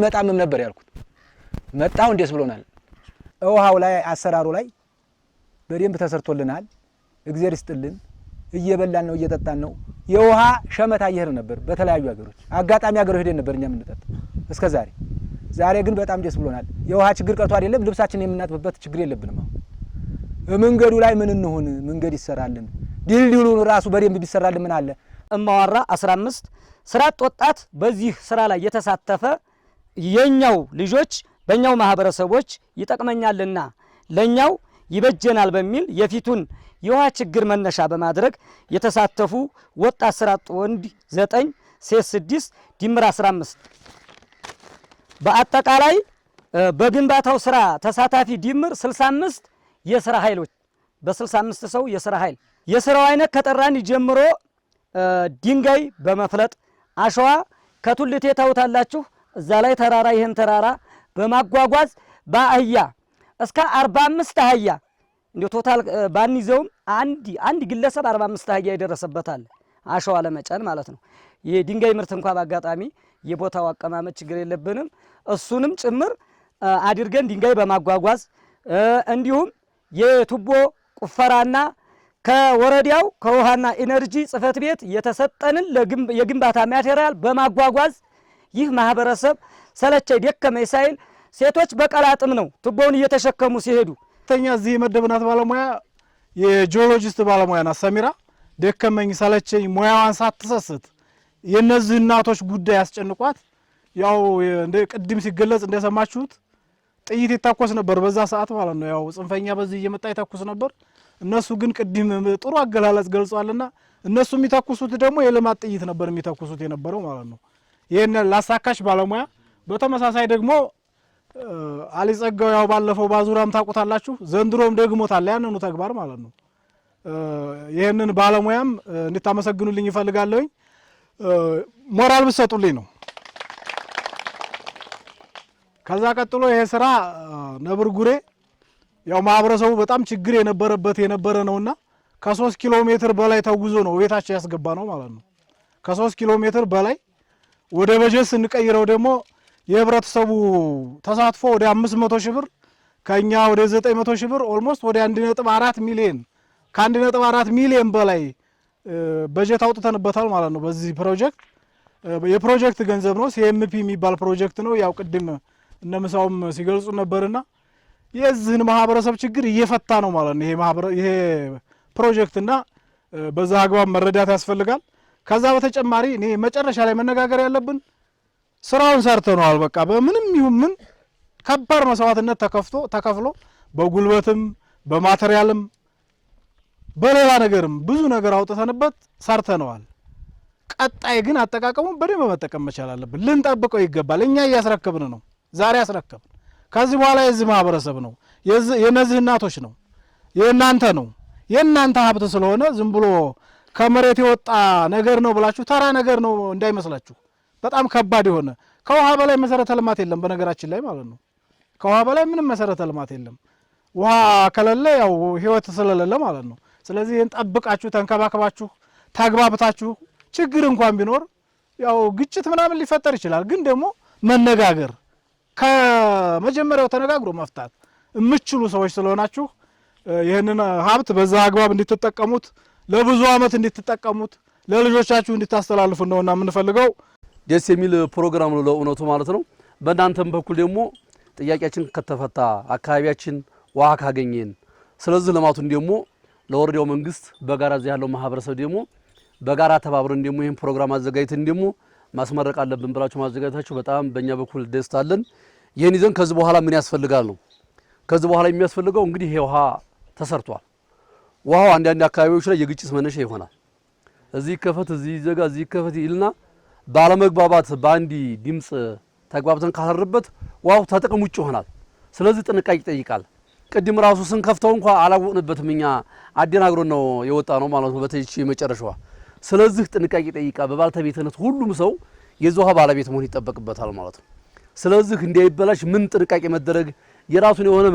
አይመጣምም ነበር ያልኩት መጣው እንዴስ ብሎናል ውሃው ላይ አሰራሩ ላይ በደንብ ተሰርቶልናል እግዚአብሔር ይስጥልን እየበላን ነው እየጠጣን ነው የውሃ ሸመታ ይሄር ነበር በተለያዩ ሀገሮች አጋጣሚ ሀገሮች ሄደን ነበር እኛም እንጠጣ እስከ ዛሬ ግን በጣም ደስ ብሎናል የውሃ ችግር ቀርቶ አይደለም ልብሳችን የምናጥብበት ችግር የለብንም መንገዱ ላይ ምን እንሆን መንገድ ይሰራልን ድልድሉን ራሱ በደንብ ቢሰራልን ምን አለ እማዋራ 15 ስራት ወጣት በዚህ ስራ ላይ የተሳተፈ የኛው ልጆች በእኛው ማህበረሰቦች ይጠቅመኛልና ለኛው ይበጀናል በሚል የፊቱን የውሃ ችግር መነሻ በማድረግ የተሳተፉ ወጣት ስራት ወንድ 9 ሴት 6 ድምር 15 በአጠቃላይ በግንባታው ስራ ተሳታፊ ድምር 65 የስራ ኃይሎች በ65 ሰው የስራ ኃይል የስራው አይነት ከጠራን ጀምሮ ድንጋይ በመፍለጥ አሸዋ ከቱልቴ ታውታላችሁ እዛ ላይ ተራራ ይሄን ተራራ በማጓጓዝ በአህያ እስከ 45 አህያ እንደ ቶታል ባንይዘውም አንድ ግለሰብ 45 አህያ ይደረሰበታል አሸዋ ለመጫን ማለት ነው የድንጋይ ምርት እንኳን በአጋጣሚ የቦታው አቀማመጥ ችግር የለብንም እሱንም ጭምር አድርገን ድንጋይ በማጓጓዝ እንዲሁም የቱቦ ቁፈራና ከወረዳው ከውሃና ኢነርጂ ጽፈት ቤት የተሰጠንን የግንባታ ማቴሪያል በማጓጓዝ ይህ ማህበረሰብ ሰለቸኝ ደከመኝ ሳይል ሴቶች በቀላጥም ነው ቱቦውን እየተሸከሙ ሲሄዱ ተኛ እዚህ መደብናት ባለሙያ የጂኦሎጂስት ባለሙያ ናት ሰሚራ ደከመኝ ሰለቸኝ ሙያዋን ሳትሰስት የነዚህ እናቶች ጉዳይ ያስጨንቋት ያው እንደ ቅድም ሲገለጽ እንደሰማችሁት ጥይት ይታኮስ ነበር በዛ ሰዓት ማለት ነው ያው ጽንፈኛ በዚህ እየመጣ ይታኮስ ነበር እነሱ ግን ቅድም ጥሩ አገላለጽ ገልጿልና እነሱ የሚታኮሱት ደግሞ የልማት ጥይት ነበር የሚታኮሱት የነበረው ማለት ነው ይሄን ላሳካሽ ባለሙያ በተመሳሳይ ደግሞ አሊ ጸጋው ያው ባለፈው ባዙራም ታቁታላችሁ ዘንድሮም ደግሞታል ያንኑ ተግባር ማለት ነው ይሄንን ባለሙያም እንድታመሰግኑልኝ ይፈልጋለሁ ሞራል ብትሰጡልኝ ነው ከዛ ቀጥሎ ይሄ ስራ ነብር ጉሬ ያው ማህበረሰቡ በጣም ችግር የነበረ ነውና ከ3 ኪሎ ሜትር በላይ ተጉዞ ነው ቤታቸው ያስገባ ነው ማለት ነው ከ3 ኪሎ ሜትር በላይ ወደ በጀት ስንቀይረው ደግሞ የህብረተሰቡ ተሳትፎ ወደ 500 ሺህ ብር ከኛ ወደ 900 ሺህ ብር ኦልሞስት ወደ 1.4 ሚሊዮን ከ1.4 ሚሊዮን በላይ በጀት አውጥተንበታል ማለት ነው በዚህ ፕሮጀክት የፕሮጀክት ገንዘብ ነው ሲኤምፒ የሚባል ፕሮጀክት ነው ያው ቅድም እነምሳውም ሲገልጹ ነበርና የዚህን ማህበረሰብ ችግር እየፈታ ነው ማለት ነው ይሄ ፕሮጀክትና በዛ አግባብ መረዳት ያስፈልጋል ከዛ በተጨማሪ እኔ መጨረሻ ላይ መነጋገር ያለብን ስራውን ሰርተናል በቃ በምንም ይሁን ምን ከባድ መስዋዕትነት ተከፍሎ በጉልበትም በማቴሪያልም በሌላ ነገርም ብዙ ነገር አውጥተንበት ሰርተናል ቀጣይ ግን አጠቃቀሙን በደንብ መጠቀም መቻል አለብን ልንጠብቀው ይገባል እኛ ያስረከብን ነው ዛሬ ያስረከብን ከዚህ በኋላ የዚህ ማህበረሰብ ነው የነዚህ እናቶች ነው የእናንተ ነው የእናንተ ሀብት ስለሆነ ዝም ብሎ ከመሬት የወጣ ነገር ነው ብላችሁ ተራ ነገር ነው እንዳይመስላችሁ በጣም ከባድ የሆነ ከውሃ በላይ መሰረተ ልማት የለም በነገራችን ላይ ማለት ነው ከውሃ በላይ ምንም መሰረተ ልማት የለም ውሃ ከሌለ ያው ህይወት ስለሌለ ማለት ነው ስለዚህ ይሄን ጠብቃችሁ ተንከባከባችሁ ተግባብታችሁ ችግር እንኳን ቢኖር ያው ግጭት ምናምን ሊፈጠር ይችላል ግን ደግሞ መነጋገር ከመጀመሪያው ተነጋግሮ መፍታት የምትችሉ ሰዎች ስለሆናችሁ ይሄንን ሀብት በዛ አግባብ እንድትጠቀሙት ለብዙ አመት እንድትጠቀሙት ለልጆቻችሁ እንድታስተላልፉ ነውና የምንፈልገው ደስ የሚል ፕሮግራም ነው ለኡነቱ ማለት ነው በእናንተም በኩል ደግሞ ጥያቄያችን ከተፈታ አካባቢያችን ውሃ ካገኘን ስለዚህ ለማቱን ደግሞ ለወረዳው መንግስት በጋራ እዚህ ያለው ማህበረሰብ ደግሞ በጋራ ተባብረን ደግሞ ይሄን ፕሮግራም አዘጋጅተን ደግሞ ማስመረቅ አለብን ብላችሁ ማዘጋጀታችሁ በጣም በእኛ በኩል ደስታ አለን ይሄን ይዘን ከዚህ በኋላ ምን ያስፈልጋል ነው ከዚህ በኋላ የሚያስፈልገው እንግዲህ ይሄ ውሃ ተሰርቷል ውሃው አንዳንድ አካባቢዎች ላይ የግጭት መነሻ ይሆናል እዚህ ከፈት እዚህ ዘጋ እዚህ ከፈት ይልና ባለመግባባት ባንዲ ድምጽ ተግባብተን ካሰረበት ውሃው ተጥቅም ውጭ ይሆናል ስለዚህ ጥንቃቄ ይጠይቃል ቅድም ራሱ ስንከፍተው እንኳን አላወቅንበትም እኛ አደናግሮን ነው የወጣ ነው ማለት ነው በተይቺ መጨረሻዋ ስለዚህ ጥንቃቄ ይጠይቃል በባለቤትነት ሁሉም ሰው የዚህ ውሃ ባለቤት መሆን ይጠበቅበታል ማለት ነው ስለዚህ እንዳይበላሽ ምን ጥንቃቄ መደረግ የራሱን የሆነ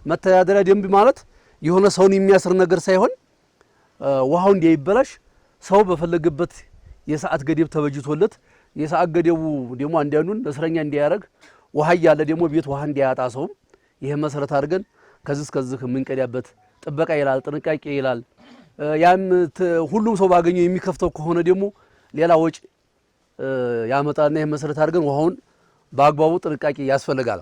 መተዳደሪያ ደንብ ማለት የሆነ ሰውን የሚያስር ነገር ሳይሆን ውሃው እንዳይበላሽ ሰው በፈለገበት የሰዓት ገደብ ተበጅቶለት የሰዓት ገደቡ ደግሞ አንዳንዱን እስረኛ እንዲያደርግ ውሃ እያለ ደግሞ ቤት ውሃ እንዲያጣ ሰው ይሄ መሰረት አድርገን ከዚህ እስከዚህ የምንቀዳበት ጥበቃ ይላል፣ ጥንቃቄ ይላል። ያም ሁሉም ሰው ባገኘው የሚከፍተው ከሆነ ደግሞ ሌላ ወጪ ያመጣልና ይሄ መሰረት አድርገን ውሃውን በአግባቡ ጥንቃቄ ያስፈልጋል።